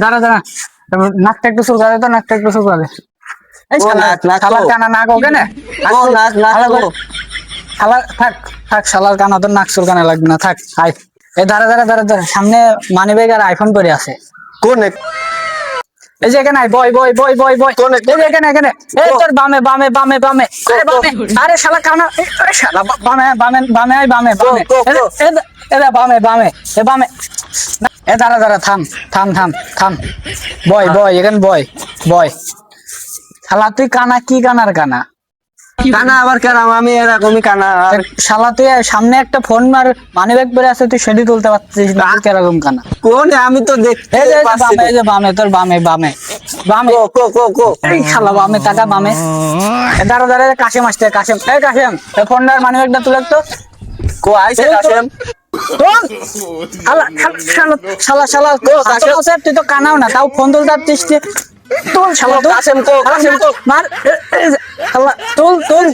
দাঁড়া দাঁড়া, নাকটা একটু চুলকা দে তো, নাকটা একটু চুলকা দে। এই শালার কানা নাক ওকে না, শালার থাক থাক, শালার কানা তোর নাক চুলকানো লাগবে না, থাক। আয় এই দাঁড়া দাঁড়া দাঁড়া দাঁড়া, সামনে মানি ব্যাগ আর আইফোন পরে আছে। কোন এই যে এখানে বয় বয় বয় বয় বয়, এই যে এখানে এখানে, এই তোর বামে বামে বামে বামে, আরে বামে, আরে শালা কানা, আরে শালা বামে বামে বামে, আয় বামে বামে, এদা বামে বামে, এ বামে। এ দাঁড়া দাঁড়া, থাম থাম থাম থাম, বয় বয় এখানে বয় বয়। শালা তুই কানা, কি কানার কানা? কানা আবার কেন? আমি এরকমই কানা। আর শালা তুই সামনে একটা ফোন আর মানি ব্যাগ পরে আছে, তুই সেটি তুলতে পারছিস না, তুই কিরকম কানা? কোন? আমি তো দেখতে এই যে পাচ্ছি বামে, এই যে বামে, তোর বামে বামে বামে, এই শালা বামে টাকা বামে। দাঁড়া দাঁড়া, কাশেম আসছে, কাশেম, এই কাশেম, এই ফোনটার মানি ব্যাগটা তুলে তো। কো আইছে কাশেম? তোল শালা শালা শালা শালা, তুই তো কানাও না, তাও ফোন তুলতে পারছিস তুই? তুল শালা, কাশেম কো, কাশেম কো। মার, শালা তুল তুল।